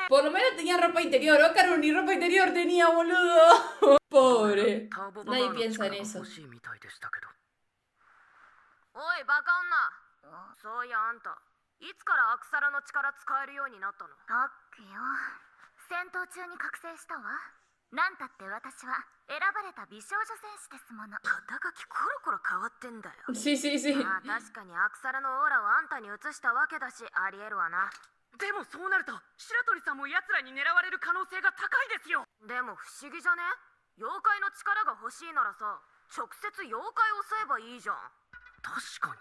Por lo menos tenía ropa interior. Ocaru ni ropa interior tenía, boludo. Pobre. Nadie piensa en eso. おいバカ女、そういやあんたいつからアクサラの力使えるようになったの？さっきよ、戦闘中に覚醒したわ。なんたって私は選ばれた美少女戦士ですもの。肩書きコロコロ変わってんだよ。 Sí, sí, sí. まあ確かにアクサラのオーラをあんたに移したわけだし、ありえるわな。でもそうなると白鳥さんも奴らに狙われる可能性が高いですよ。でも不思議じゃね？妖怪の力が欲しいならさ、直接妖怪を襲えばいいじゃん。確かに。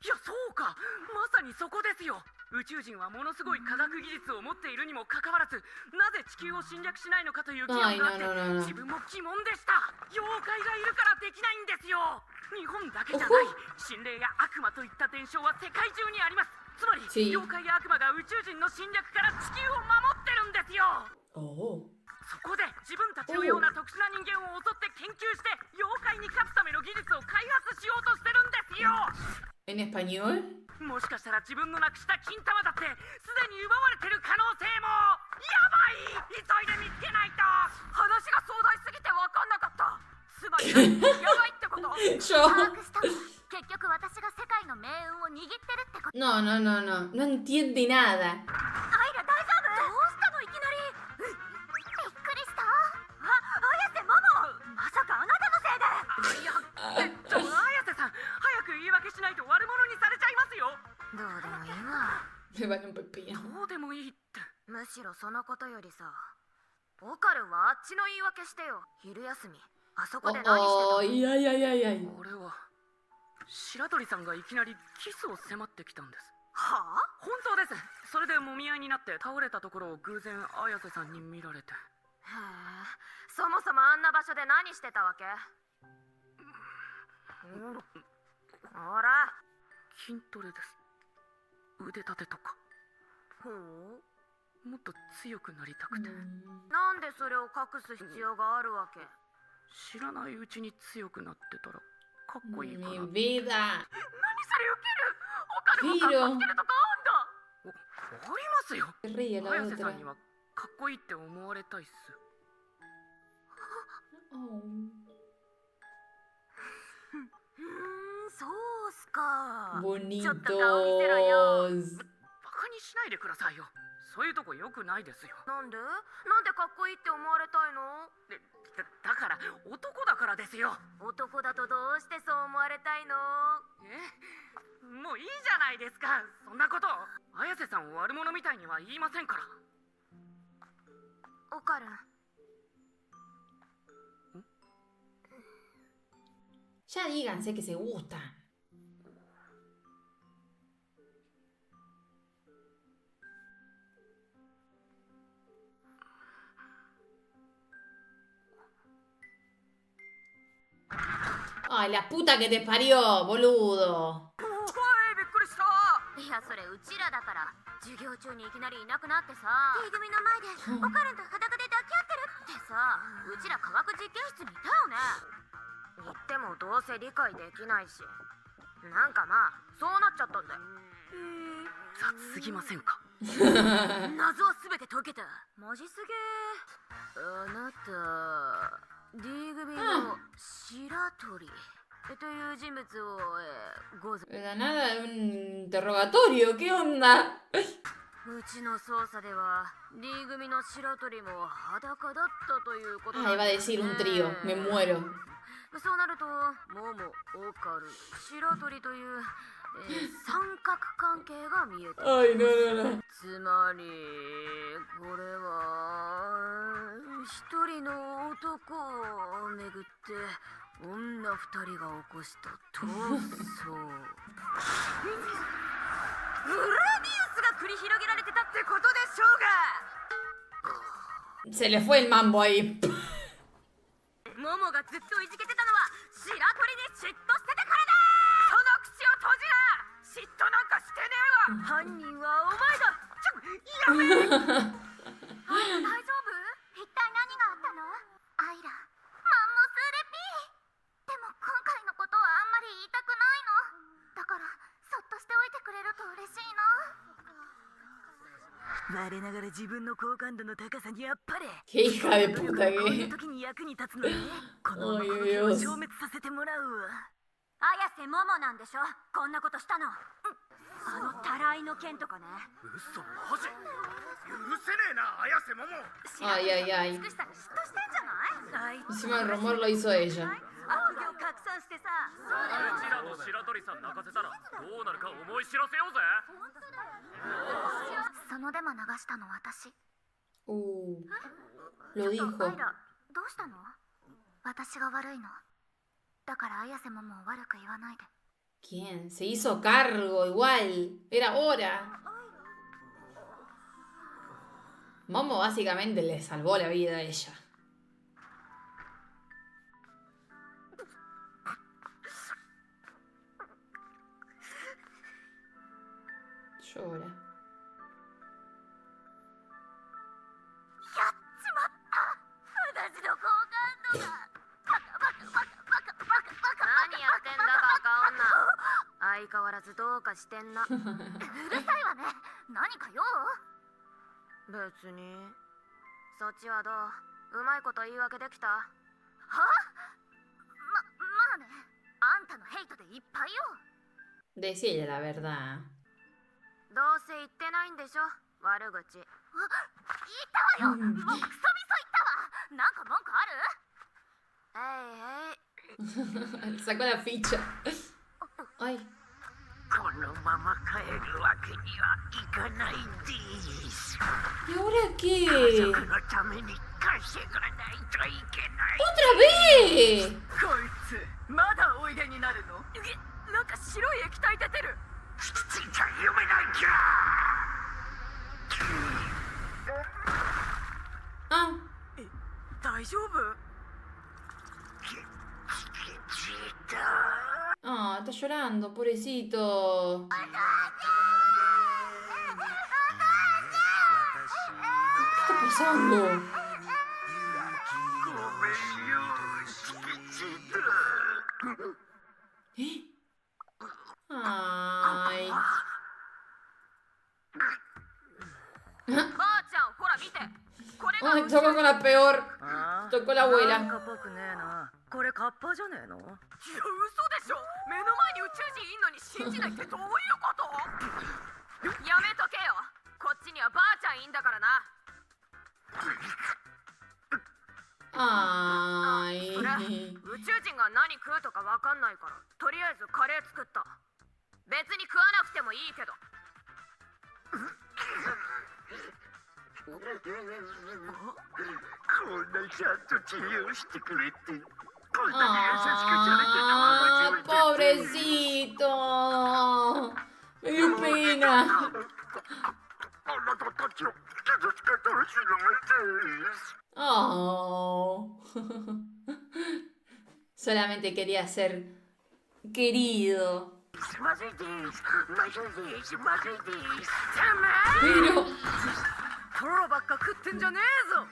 いやそうか、まさにそこですよ。宇宙人はものすごい科学技術を持っているにもかかわらず、なぜ地球を侵略しないのかという疑問があって、自分も疑問でした。妖怪がいるからできないんですよ。日本だけじゃない、心霊や悪魔といった伝承は世界中にあります。つまり、妖怪や悪魔が宇宙人の侵略から地球を守ってるんですよ。そこで自分たちのような特殊な人間を襲って研究して妖怪に勝つための技術を開発しようとしてるんですよ。¿En español? もしかしたら自分のなくした金玉だってすでに奪われてる可能性も。やばい、急いで見つけないと。話が壮大すぎて分かんなかった。つまりやばいってこと？把握したわ。結局私が世界の命運を握ってるってこと。 No, no, no, no. No entiende nada. アイラ大丈夫？どうしたのいきなり。びっくりした。綾瀬ママ、まさかあなたのせいで。綾瀬さん、早く言い訳しないと悪者にされちゃいますよ。どうでもいいわ。 Me vale un pepino. どうでもいいって。むしろそのことよりさ、オカルはあっちの言い訳してよ。昼休みあそこで何してたの？いやいやいやいや。俺は白鳥さんがいきなりキスを迫ってきたんです。はあ？本当です。それでもみ合いになって倒れたところを偶然綾瀬さんに見られて。へえ、そもそもあんな場所で何してたわけ？ほら、筋トレです。腕立てとか。ほう、もっと強くなりたくて。なんでそれを隠す必要があるわけ？知らないうちに強くなってたらかっこいいから。 Mi vida. 何それウケる。オカルもかっこつけるとかあんだ。ありますよ。 Ríe la 綾瀬 otra. さんにはかっこいいって思われたいっす。そうっすか。ちょっと顔見せろよ。 Bonitos. バカにしないでくださいよ。そういうとこ良くないですよ。なんで？なんでかっこいいって思われたいの？だから男だからですよ。男だとどうしてそう思われたいの？もういいじゃないですか、そんなこと。綾瀬さんを悪者みたいには言いませんから。オカルン。 Ya díganse que se gustan. Ay, la puta que te parió, boludo. いや、それうちらだから。授業中にいきなりいなくなってさ、T組の前でオカルンと裸で抱き合ってるってさ、うちら科学実験室にいたよね。言ってもどうせ理解できないし、なんかまあそうなっちゃったんだよ。雑すぎませんか？謎は全て解けた。マジすげー。あなた D 組の白鳥という人物をご存知？ De la nada, un interrogatorio, ¿qué onda? うちの捜査では D 組の白鳥も裸だったということなん Ay, va a ですね。 decir un trío, me muero. そうなるとモモ、オカル、白鳥という、三角関係が見えて。 Ay, no, no, no. つまりこれは一人の男をめぐって女二人が起こした闘争。グラディウスが繰り広げられてたってことでしょうが。 Se le fue el mambo ahí. モモがずっといじけてたのは白鳥に嫉妬してたからだ。その口を閉じな。嫉妬なんかしてねえわ。犯人はお前だ。やめろ。アイラ大丈夫？一体何があったの？アイラ、マンモスレピー。でも今回のことはあんまり言いたくないの。だからそっとしておいてくれると嬉しいな。我ながら自分の好感度の高さにやっぱり Qué hija de puta こういう que. 時に役に立つのね。このまま Ay, この Dios. 気を消滅させてもらうわ。綾瀬桃なんでしょ、こんなことしたの。あのたらいの件とかね。嘘マジ許せねえな綾瀬桃。 Ay, ay, ay. 美しさに嫉妬してんじゃない？ Encima el rumor lo hizo ella. 悪行拡散してさ。うちらと白鳥さん泣かせたらどうなるか思い知らせようぜ。そのデマ流したの私。Lo ア dijo. イラ、どうしたの？私が悪いの。だから綾瀬桃を悪く言わないで。 ¿Quién? Se hizo cargo igual. Era hora. Momo básicamente le salvó la vida a ella. Llora. 私の好感度が。何やってんだバカ女。相変わらずどうかしてんな。うるさいわね。何か用？別に。そっちはどう？うまいこと言い訳できた？まあね。あんたのヘイトでいっぱいよ。 Decile la verdad. どうせ言ってないんでしょ悪口。言ったわよ。もうクソみそ言ったわ。なんか文句ある？ Sacó la ficha. Ay. このまま帰るわけにはいかないです。 ¿Y ahora qué? このために稼がないといけない。 ¡Otra vez! こいつまだおいでになるの？なんか白い液体出てる。ついちゃ読めないじゃ。 Ah, 大丈夫？ ah, está llorando, pobrecito. ¿Qué está pasando? ごめんよチキチー。 ¿Eh? Ay. ばあちゃんほら見て。これが Ay, tocó con la peor. Tocó la なん abuela. かぽくねえな。これカッパじゃねえの？いや嘘でしょ。目の前に宇宙人いんのに信じないってどういうこと？やめとけよ。こっちにはばあちゃんいんだからな。 Ay. それ宇宙人が何食うとかわかんないからとりあえずカレー作った。別に食わなくてもいいけど。 こんなちゃんと治療してくれてこんなに Ah, 優しくされてるのは初めて。 pobrecito. Me dio pena. あなたたちを傷つけたらしないです。 Oh. Solamente quería ser querido. まずいです。まずいです。まずいです。 Pero, トロばっか食ってんじゃねえぞ。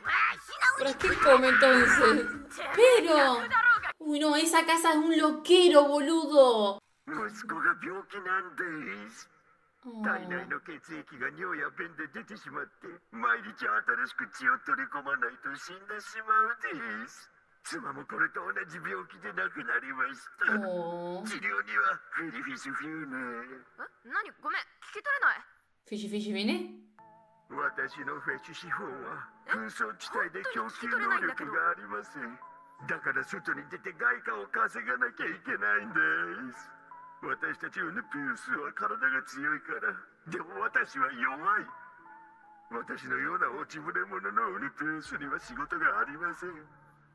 ¿pero qué come entonces? Pero. Uy, no, esa casa es un loquero, boludo. 息子が病気なんです。 Oh. 体内の血液が尿や便で出てしまって毎日新しく血を取り込まないと死んでしまうです。妻もこれと同じ病気で亡くなりました。 Oh. 治療にはフェリフィスフューネ。何ごめん聞き取れない。 Fishy, fishy, ¿viene? 私のフェチシフォンは紛争地帯で供給能力がありません。だから外に出て外貨を稼がなきゃいけないんです。私たちウヌピウスは体が強いから。でも私は弱い。私のような落ちぶれ者のウヌピウスには仕事がありません。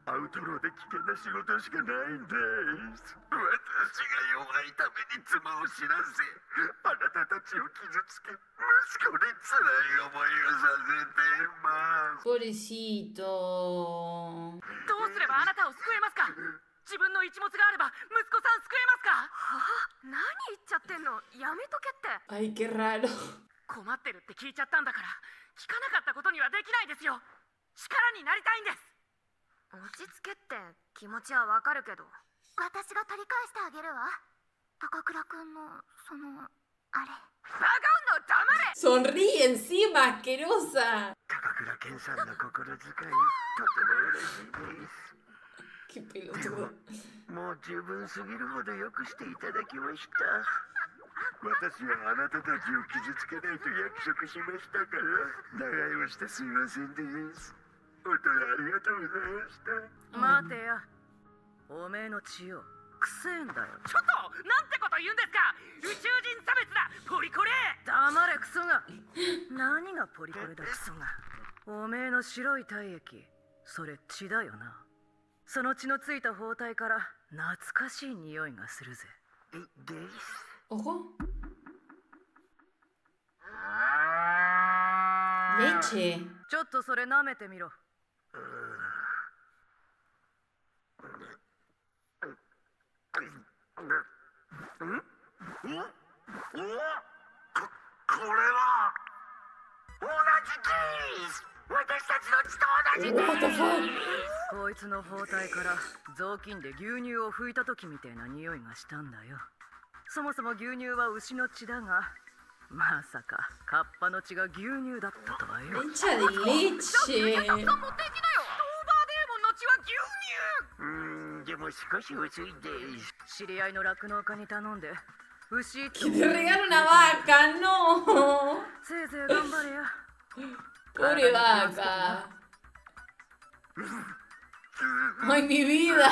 アウトローで危険な仕事しかないんです。私が弱いために妻を死なせ、あなたたちを傷つけ、息子に辛い思いをさせています。 Pobrecito. どうすればあなたを救えますか？自分の一物があれば息子さん救えますか？はあ、何言っちゃってんの？やめとけって。 Ay, qué raro. 困ってるって聞いちゃったんだから聞かなかったことにはできないですよ。力になりたいんです。落ち着けって気持ちはわかるけど。私が取り返してあげるわ。高倉くんのあれ。バカ Sonríe encima, asquerosa. 高倉健さんの心遣い、とても嬉しいです。 Qué で pelotudo. も、もう十分すぎるほどよくしていただきました。私はあなたたちを傷つけないと約束しましたから、長居をしてすいませんです。本当にありがとうございました。待てや。おめえの血よ。くせえんだよ。ちょっとなんてこと言うんですか。宇宙人差別だポリコレ。黙れクソが。何がポリコレだクソが。おめえの白い体液、それ血だよな。その血のついた包帯から懐かしい匂いがするぜ。です。 Ojo. Leche. ちょっとそれ舐めてみろ。これは同じです。私たちの血と同じ What the fuck? こいつの包帯から雑巾で牛乳を拭いた時みたいな匂いがしたんだよ。そもそも牛乳は牛の血だが、まさかカッパの血が牛乳だったとはよ。 Leche de leche. 持ってきなよ。オーバーデーモンの血は牛乳。でも少し薄いです。知り合いの酪農家に頼んで牛一 Que te regala una vaca, no. せいぜい頑張れや。 Pobre vaca. Ay, mi vida.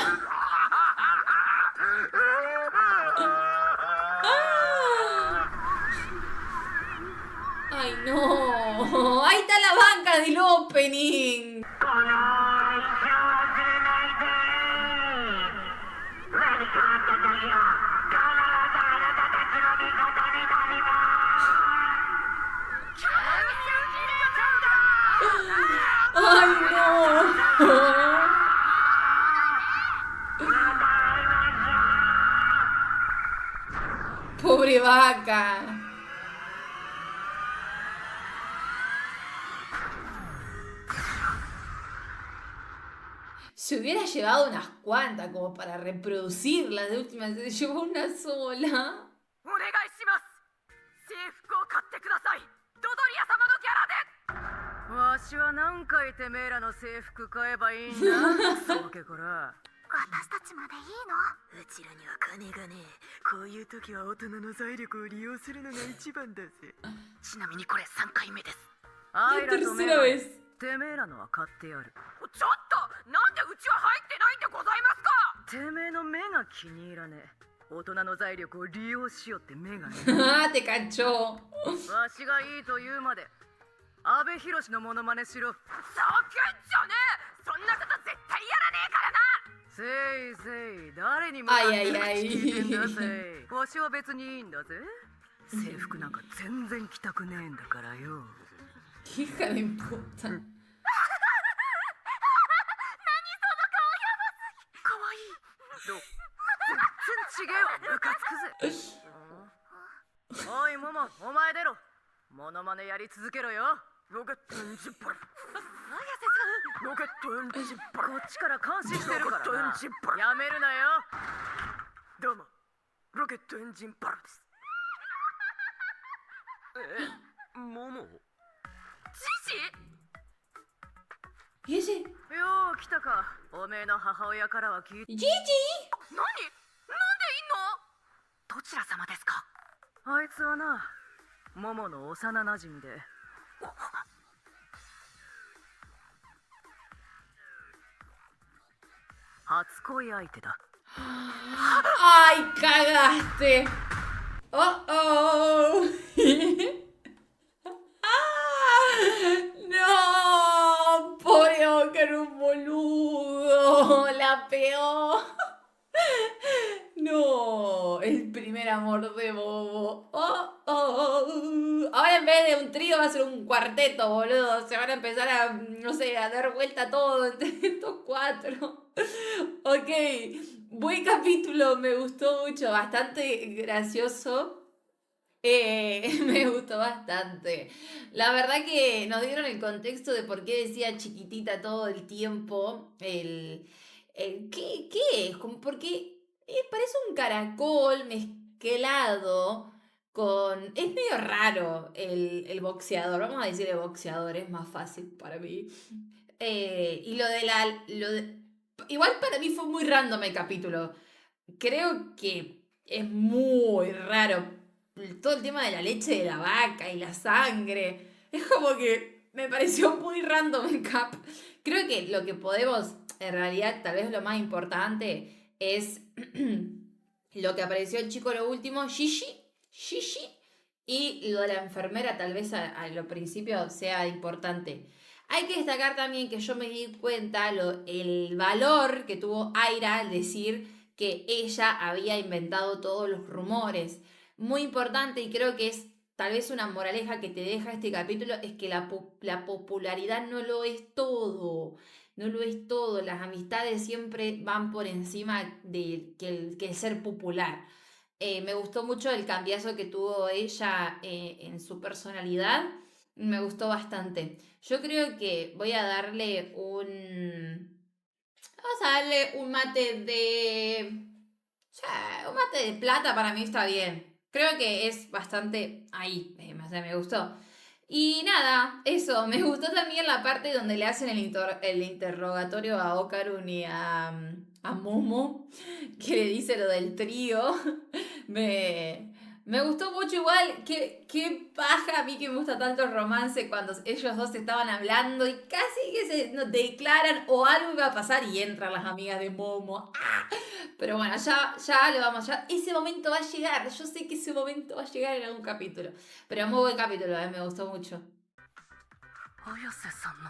Ay, no. Ahí está la vaca del opening. Ay, no. Pobre vaca. Se hubiera llevado unas cuantas como para reproducirlas. De última se llevó una sola. お願いします。制服を買ってください。ドドリア様のキャラで。わしは何回てめえらの制服買えばいいんだ。そうけこら。私たちまでいいの？うちらには金がねえ。こういう時は大人の財力を利用するのが一番だぜ。ちなみにこれ3回目です。あ La いらとめ tercera ろ。 vez. てめえらのは買ってやる。ちょっとなんでうちは入ってないんでございますか。てめえの目が気に入らねえ。大人の財力を利用しようって目がね。Ah, te cachó. わしがいいと言うまで阿部寛のモノマネしろ。叫んじゃねえ。そんなこと絶対やらねえからな。せいせい、誰に向かってあいやいや聞いてんだぜ。わしは別にいいんだぜ。制服なんか全然着たくねえんだからよ。 Hija de puta. かわいい。全然違えよ、ムカつくぜ。おいモモ、お前出ろ。モノマネやり続けろよ。ロケットエンジンパル。綾瀬さん。ロケットエンジンパル。こっちから監視してるからロケットエンな。ジンパル。やめるなよ。どうも、ロケットエンジンパルです。モモ。ジジ。 ¿Y ese? よう来たか。おめえの母親からは聞いて。 ¡Gigi! 何？なんでいんの？どちら様ですか？あいつはな、モモの幼なじみで。初恋相手だ。 ¡Ay, cagaste! ¡Oh, oh! ¡No! ¡Pobre Oscar, un boludo! ¡La peor! ¡No! El primer amor de Bobo. ¡Oh, oh! Ahora en vez de un trío va a ser un cuarteto, boludo. Se van a empezar a, no sé, a dar vuelta todo entre estos cuatro. Ok. Buen capítulo, me gustó mucho, bastante gracioso. Me gustó bastante. La verdad que nos dieron el contexto de por qué decía chiquitita todo el tiempo. ¿Qué es? Como porque parece un caracol mezclado Es medio raro el boxeador, vamos a decir el boxeador, es más fácil para mí. Y igual para mí fue muy random el capítulo. Creo que es muy raro todo el tema de la leche de la vaca y la sangre. Es como que me pareció muy random el cap. Creo que lo que podemos, en realidad, tal vez lo más importante es lo que apareció el chico lo último, Gigi, y lo de la enfermera tal vez a lo principio sea importante. Hay que destacar también que yo me di cuenta el valor que tuvo Aira al decir que ella había inventado todos los rumores. Muy importante, y creo que es tal vez una moraleja que te deja este capítulo, es que la popularidad no lo es todo. No lo es todo. Las amistades siempre van por encima de que el ser popular. Me gustó mucho el cambiazo que tuvo ella en su personalidad. Me gustó bastante. Yo creo que voy a darle Vamos a darle un mate de... un mate de plata para mí está bien. Creo que es bastante ahí. Me gustó. Y nada, eso. Me gustó también la parte donde le hacen el interrogatorio a Okarun y a Momo, que le dice lo del trío. Me gustó mucho igual. Qué paja a mí que me gusta tanto el romance cuando ellos dos estaban hablando y casi que se declaran o algo iba a pasar y entran las amigas de Momo. ¡Ah! Pero bueno, ya lo vamos, ese momento va a llegar. Yo sé que ese momento va a llegar en algún capítulo. Pero muy buen capítulo, me gustó mucho. 綾瀬さんの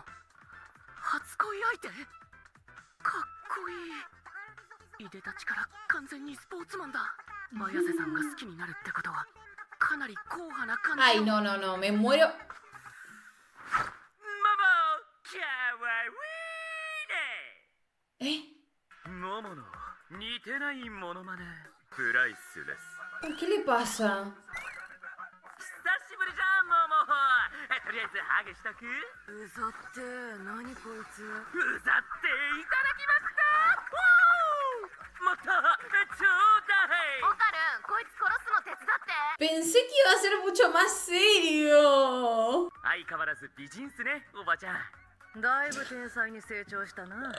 初恋相手かっこいい。いでたちから完全にスポーツマンだ。綾瀬さんが好きになるってことはかなり硬派な感じ。 Ay, no, me muero. ママキャワウィーネ。モモの似てないモノマネプライスです。 ¿Qué le pasa? 久しぶりじゃんモモ。とりあえずハグしとく。うざって何こいつ。うざっていただきました。もっとちょうだい。オカルンこいつ殺すの手伝って。 Pensé que iba a ser mucho más serio. 相変わらず美人っすねおばちゃん。だいぶ天才に成長したな。ま、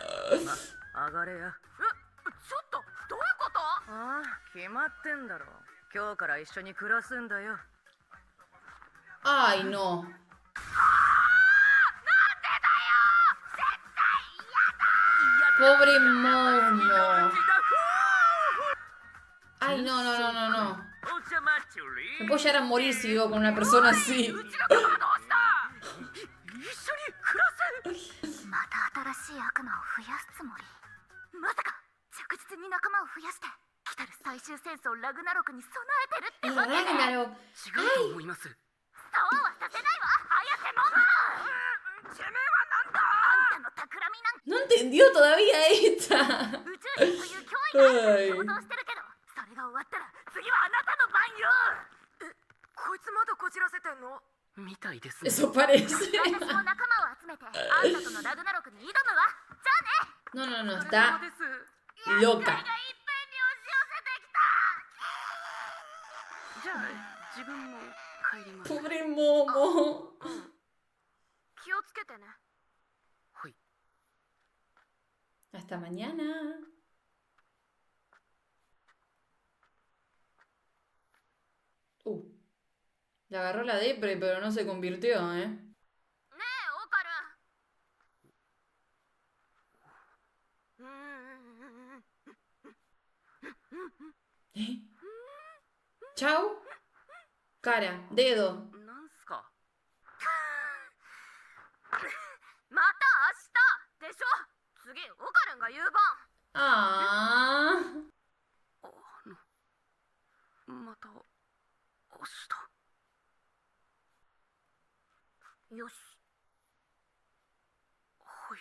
上がれや。ちょっとどういうこと？ああ、決まってんだろ。今日から一緒に暮らすんだよ。 Ay, no. Pobre Momo. Ay, no. Me puedo llegar a morir si vivo con una persona así. また新しい悪魔を増やすつもり。まさか着実に仲間を増やして来たる最終戦争ラグナロクに備えてるってわけね。 Ragnarok. 違うと思います。そうはさせないわ綾瀬も。てめえはなんだ。あんたの企みなんか No entendió todavía esta. 宇宙人という脅威があると想像してるけど、それが終わったら次はあなたの番よ。こいつまだこじらせてんのみたいですね。 Eso parece. 私も仲間を集めてあんたとのラグナロクに挑むわ。じゃあね。 No, está loca. じゃあ自分も帰ります。 Pobre Momo. 気をつけてね。はい。 Hasta mañana. Le agarró la depre, pero no se convirtió, ¿eh? ねえオカルン。¿Eh? Chau. Cara, dedo. なんすか。また明日でしょ。次オカルンが言う番。 Ah. また明日。よし。 はい。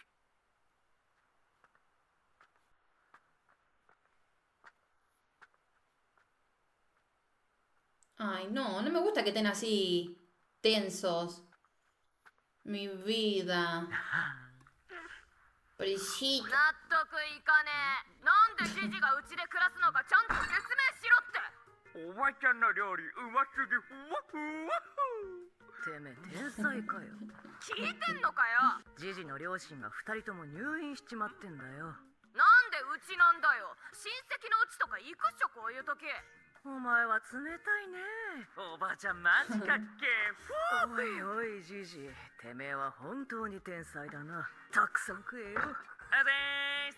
Ay, no me gusta que estén así tensos. Mi vida. Prisita. 納得いかねえ。なんでジジがうちで暮らすのかちゃんと説明しろって。おばちゃんの料理うますぎふわふわ。てめえ天才かよ。聞いてんのかよ。ジジの両親が2人とも入院しちまってんだよ。なんでうちなんだよ。親戚のうちとか行くっしょ、こういう時。お前は冷たいね。おばちゃんマジかっけ。おいおいジジ、てめえは本当に天才だな。たくさん食えよ。あぜーす。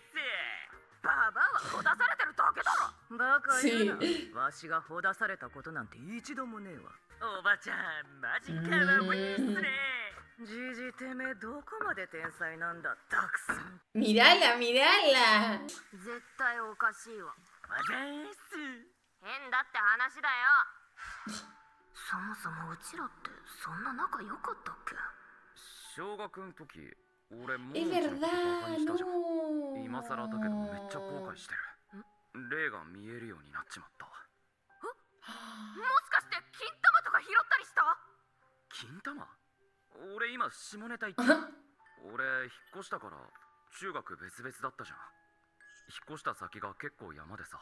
ババアはほだされてるだけだろ。バカ言うな。わしがほだされたことなんて一度もねえわ。おばちゃんマジかわいいっすね。ジジてめえどこまで天才なんだ。たくさん。Mirala, mirala. 絶対おかしいわ。あぜーす。変だって話だよ。そもそもうちらってそんな仲良かったっけ？小学の時俺もう Es ちのことバカ verdad, にしたじゃん。 no. 今更だけどめっちゃ後悔してる。霊が見えるようになっちまったわ。もしかして金玉とか拾ったりした？金玉？俺今下ネタ言った俺引っ越したから中学別々だったじゃん。引っ越した先が結構山でさ、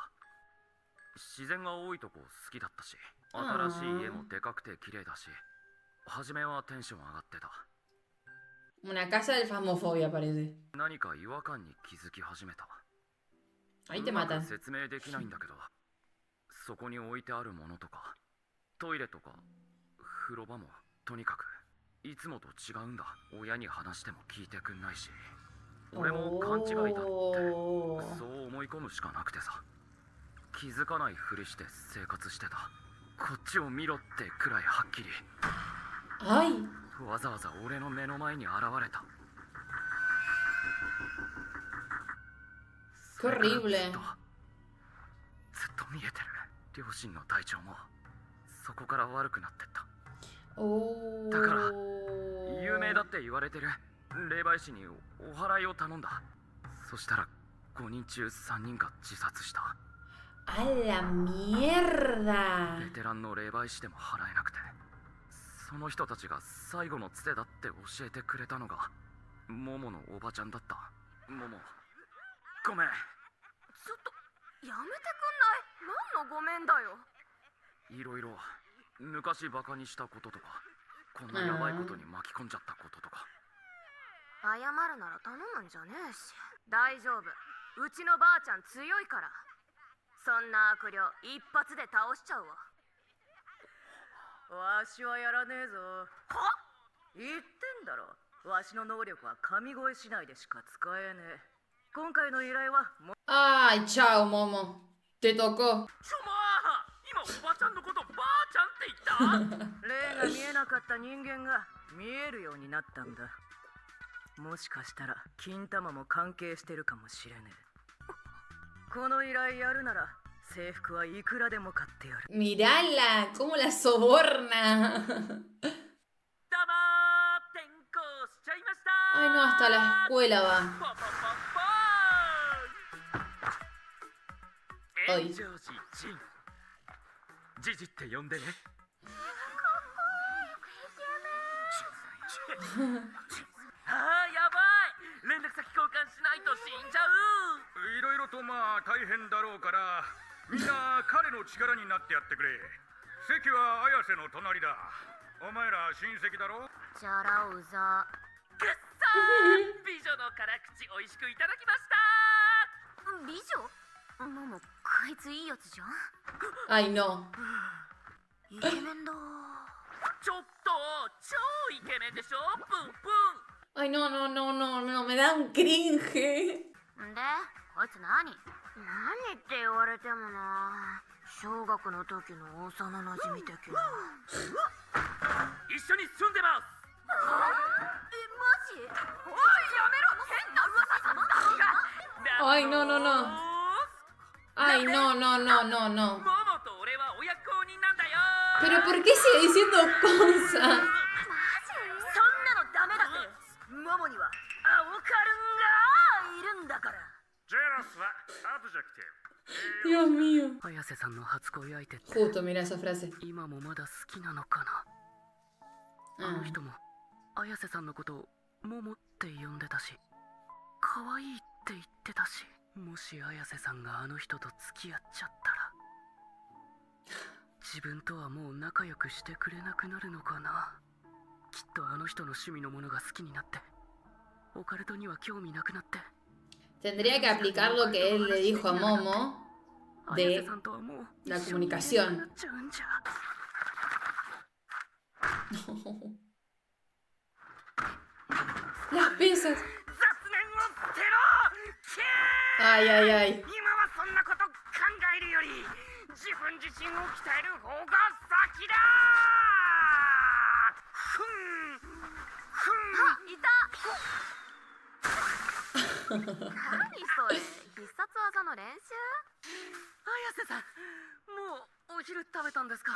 自然が多いとこ好きだったし、新しい家もでかくて綺麗だし、初めはテンション上がってた。 Una casa del fasmofobia parece. 何か違和感に気づき始めた。 Ahí te うまく matan. 説明できないんだけど、そこに置いてあるものとかトイレとか風呂場もとにかくいつもと違うんだ。親に話しても聞いてくんないし、俺も勘違いだってそう思い込むしかなくてさ、気づかないふりして生活してた。こっちを見ろってくらいはっきり。 Ay, わざわざ俺の目の前に現れた。 qué horrible. ずっと見えてる。両親の体調もそこから悪くなってった。 Oh. だから有名だって言われてる霊媒師にお祓いを頼んだ。そしたら5人中3人が自殺した。 A la mierda. ベテランの霊媒師でも払えなくて、その人たちが最後のつてだって教えてくれたのがモモのおばちゃんだった。モモごめん。ちょっとやめてくんない？何のごめんだよ。いろいろ昔バカにしたこととか、こんなやばいことに巻き込んじゃったこととか。謝るなら頼むんじゃねえし。大丈夫、うちのばあちゃん強いから。そんな悪霊一発で倒しちゃうわ。わしはやらねえぞ。は？言ってんだろ。わしの能力は神声しないでしか使えねえ。今回の依頼はも Ay, chao, Momo. Te tocó. ちょまー、今おばちゃんのことばあちゃんって言った霊が見えなかった人間が見えるようになったんだ。もしかしたら金玉も関係してるかもしれねえ。この依頼やるなら制服はいくらでも買ってやる。 Mirala, cómo la soborna. どうもー、転校しちゃいました Ay, no, hasta la escuela va. パパパパーイ。炎上時ジンジジって呼んでね。あーやばい、連絡先交換しないと死んじゃう。いろいろとまあ大変だろうから、みんな彼の力になってやってくれ。席は綾瀬の隣だ。お前ら親戚だろ。じゃらうざ。くっそー、美女の辛口おいしくいただきました。美女？もも、こいついいやつじゃん。 Ay, no. イケメンだ。ちょっと超イケメンでしょ、プンプン。 Ay, no, no, no, no, no. Me da un cringe. んで、こいつ何？何って言われてもな。小学の時の幼なじみ的な。一緒に住んでます。マジ？おいやめろ、変な噂させたのが。 Ay, no, no, no. Ay, no, no, no, no, no. モモと俺は親公認なんだよ。 Pero ¿por qué sigue diciendo cosas? そんなのダメだって。モモには青カルンがいるんだから。ジェラスはアブジェクティブ。 Dios mío. 綾瀬さんの初恋相手って Justo, mira esa frase. 今もまだ好きなのかな。あの人も綾瀬さんのことをモモって呼んでたし、可愛いって言ってたし、もし綾瀬さんがあの人と付き合っちゃったら自分とはもう仲良くしてくれなくなるのかな。きっとあの人の趣味のものが好きになって、オカルトには興味なくなって。 Tendría que aplicar lo que él le dijo a Momo de la comunicación. Las piezas. Ay, ay, ay. 今はそんなこと考えるより自分自身を鍛える方が先だ。ふんふん。あ、いた。何それ、必殺技の練習？綾瀬さん、もうお昼食べたんですか？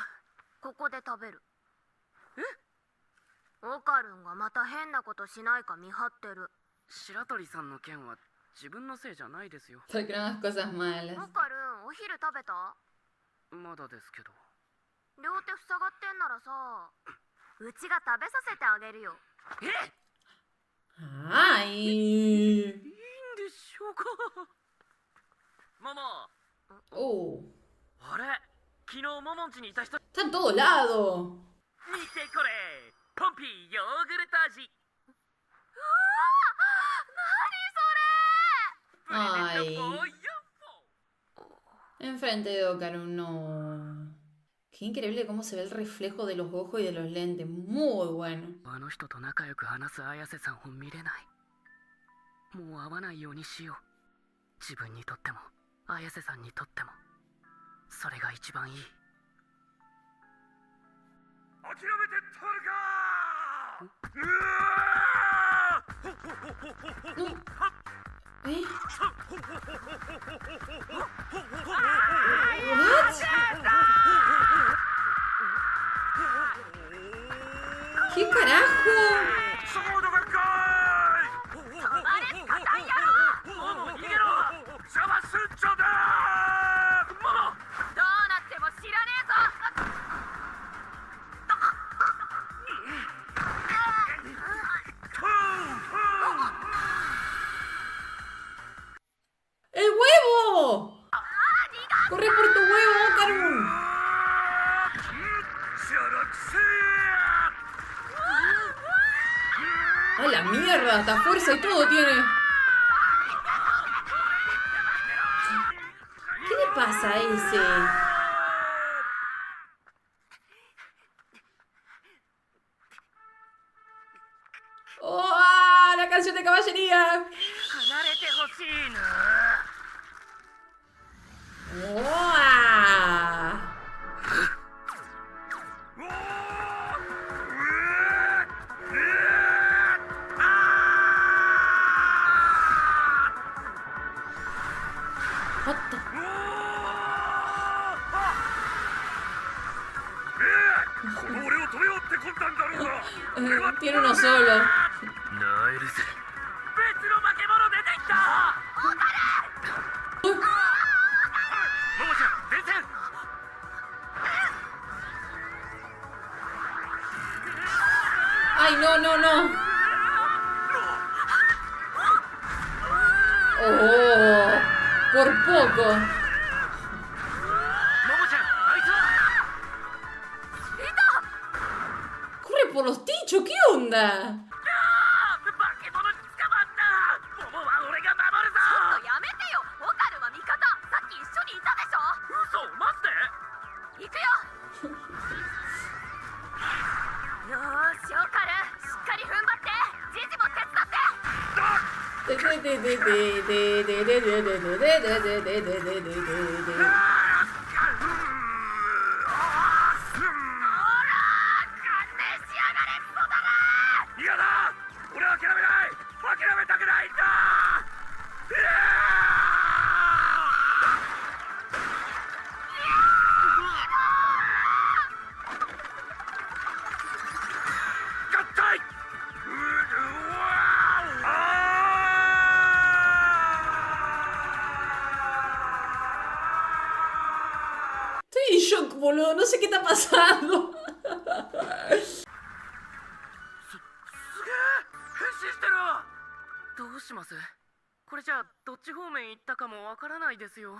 ここで食べる。オカルンがまた変なことしないか見張ってる。白鳥さんの件は自分のせいじゃないですよ。Porque no hagas cosas オ malas. カルン、お昼食べた？まだですけど。両手塞がってんならさ、うちが食べさせてあげるよ。え？ Ay. いいんでしょうか？ママ。Oh. あれ？昨日モモンチにいた人。 Está en todos lados. 見てこれ。ポンピーヨーグルト味。Ay. Enfrente de Okarun, no. Qué increíble cómo se ve el reflejo de los ojos y de los lentes. Muy bueno. あの人と仲良く話す綾瀬さんを見れない。もう会わないようにしよう。自分にとっても綾瀬さんにとってもそれが一番いい。諦めてたまるか。¿Eh? ¿Qué carajo? そうだばっかい。止まれ、硬い野郎。もう逃げろ。邪魔すんじゃねえ。ママ。どうなっても知らねえぞ。¡El huevo! ¡Corre por tu huevo, Okarun! しゃらくせえ。 ¡A la mierda! Hasta fuerza y todo tiene. ¿Qué le pasa a ese? ¡Oh! ¡La canción de caballería! 離れてほしいな。 ¡Oh! What the? この俺を止めようって魂胆だろうが。 Tiene uno solo. ナイルズ。別の化け物出てきた。モモちゃん、前線。 ¡Ay, no, no, no! ¡Oh! ¡Por poco! モモちゃん、あいつは。 ¡Corre por los techos! ¿Qué onda? 化け物に捕まった。モモは俺が守るぞ。やめてよ。オカルンは味方。さっき一緒にいたでしょ。嘘、マジで？行くよ。よーし、オカルン、しっかり踏ん張って。ジジも手伝って。 嫌だ。俺は諦めない。諦めたくないんだ。合体。Estoy en shock, boludo. No sé qué está pasando. すげえ、変身してる。どうします？これじゃあどっち方面行ったかもわからないですよ。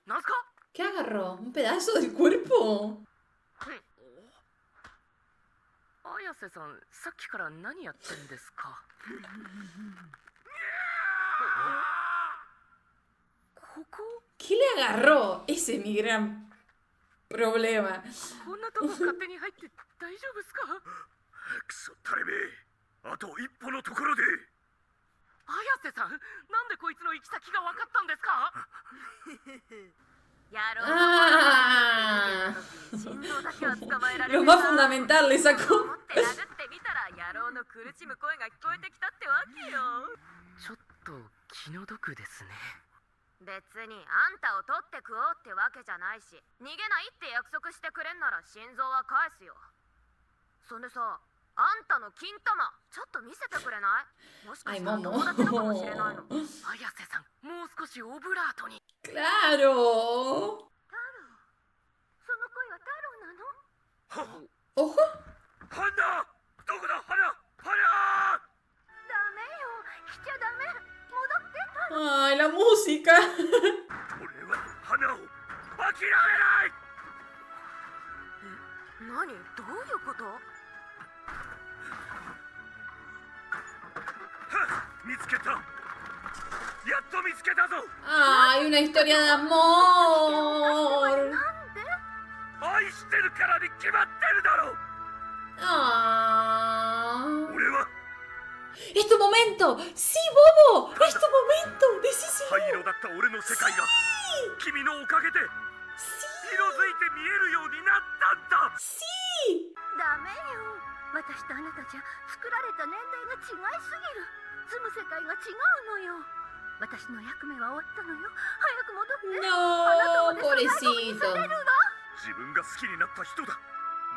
なんすか？ ¿Qué agarró? ¿Un pedazo del cuerpo? 綾瀬さん、さっきから何やってんですか？ここ ¿Qué le agarró? Ese es mi gran problema. こんなとこ勝手に入って大丈夫っすか？クソタレめ、あと一歩のところで。綾瀬さん、なんでこいつの行き先が分かったんですか？野郎 ¡Ah! 心臓だけは捕まえられ Lo る más fundamental le 思 sacó. って殴ってみたら野郎の苦しむ声が聞こえてきたってわけよ。ちょっと気の毒ですね。別にあんたを取って食おうってわけじゃないし、逃げないって約束してくれんなら心臓は返すよ。そんでさ、あんたの金玉ちょっと見せてくれない？もしかしたら Ay, 友達のかもしれないの。綾瀬さん、もう少しオブラートに。 ¡Claro! その声は太郎なの？ ¡Ojo! 花どこだ花花。ダメよ、来ちゃダメ。戻って。 ¡Ay, la música! 俺は花を諦めない。何？どういうこと？見つけた。やっと見つけたぞ。 ¡Ay, una historia de amor! 愛してるからに決まってるだろう。 ¡Ah! 俺は ¡Es tu momento! ¡Sí, Bobo! ¡Es tu momento! ¡Decíselo! 灰色だった俺の世界が君のおかげで ¡Sí! 色づいて見えるようになったんだ。 ¡Sí! ダメよ。私とあなたじゃ作られた年代が違いすぎる。住む世界が違うのよ。私の役目は終わったのよ。早く戻って。 ¡No! ¡Pobrecito! 自分が好きになった人だ。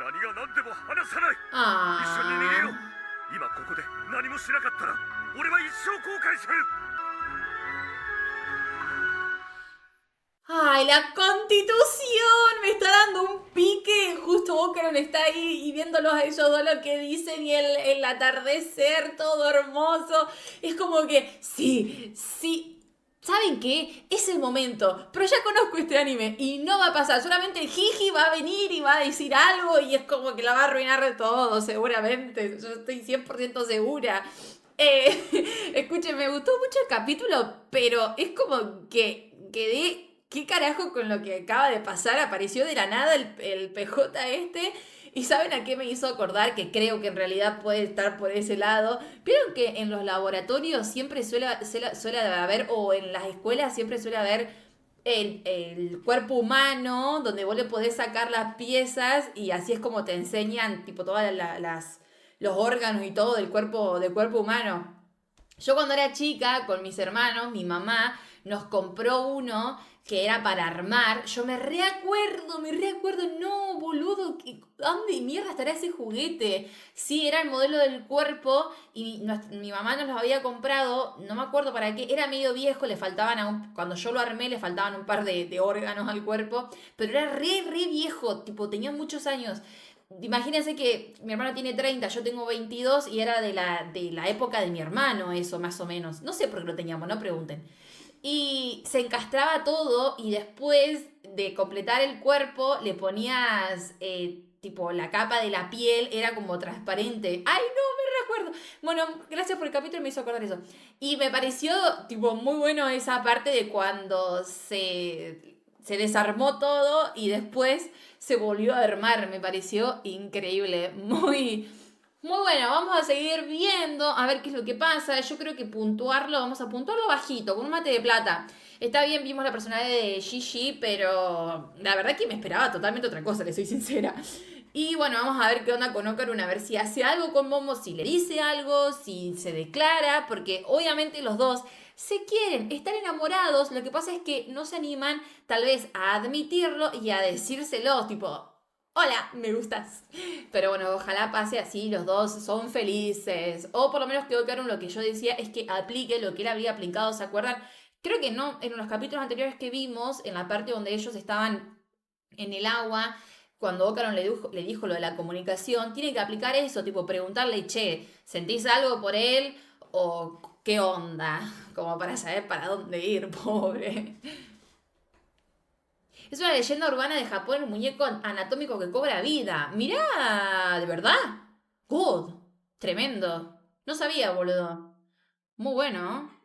何が何でも離さない。一緒に逃げよう。 ¡Ah! 今ここで何もしなかったら俺は一生後悔する。 ¡Ay, la Constitución! Me está dando un pique. Justo Ocaron está ahí y viéndolos a ellos dos lo que dicen y el atardecer todo hermoso. Es como que, sí, sí. ¿Saben qué? Es el momento. Pero ya conozco este anime y no va a pasar. Solamente el Jiji va a venir y va a decir algo y es como que la va a arruinar de todo, seguramente. Yo estoy 100% segura. Escuchen, me gustó mucho el capítulo, pero es como que quedé... ¿Qué carajo con lo que acaba de pasar? Apareció de la nada el PJ este. ¿Y saben a qué me hizo acordar? Que creo que en realidad puede estar por ese lado. ¿Vieron que en los laboratorios siempre suele haber, o en las escuelas siempre suele haber el cuerpo humano, donde vos le podés sacar las piezas y así es como te enseñan tipo todas los órganos y todo del cuerpo humano? Yo cuando era chica, con mis hermanos, mi mamá nos compró uno que era para armar. Yo me reacuerdo, no, boludo, ¿dónde mierda estará ese juguete? Sí, era el modelo del cuerpo y mi mamá nos lo había comprado, no me acuerdo para qué, era medio viejo, le faltaban, cuando yo lo armé, le faltaban un par de órganos al cuerpo, pero era re viejo, tipo, tenía muchos años. Imagínense que mi hermano tiene 30, yo tengo 22 y era de la época de mi hermano eso, más o menos. No sé por qué lo teníamos, no pregunten. Y se encastraba todo y después de completar el cuerpo le ponías tipo la capa de la piel, era como transparente. ¡Ay, no! Me recuerdo. Bueno, gracias por el capítulo, me hizo acordar eso. Y me pareció tipo muy bueno esa parte de cuando se desarmó todo y después se volvió a armar. Me pareció increíble. Muy bueno. Vamos a seguir viendo a ver qué es lo que pasa. Yo creo que vamos a puntuarlo bajito, con un mate de plata. Está bien, vimos la personalidad de Gigi, pero la verdad que me esperaba totalmente otra cosa, le soy sincera. Y bueno, vamos a ver qué onda con Okarun, a ver si hace algo con Momo, si le dice algo, si se declara, porque obviamente los dos se quieren, están enamorados. Lo que pasa es que no se animan tal vez a admitirlo y a decírselo, tipo, hola, me gustas. Pero bueno, ojalá pase así, los dos son felices. O por lo menos que Okarun, lo que yo decía es que aplique lo que él había aplicado, ¿se acuerdan? Creo que no, en los capítulos anteriores que vimos, en la parte donde ellos estaban en el agua, cuando Okarun le dijo lo de la comunicación, tiene que aplicar eso, tipo preguntarle, che, ¿sentís algo por él? O ¿qué onda? Como para saber para dónde ir, pobre. Es una leyenda urbana de Japón, el muñeco anatómico que cobra vida. Mirá, ¿de verdad? God, tremendo. No sabía, boludo. Muy bueno.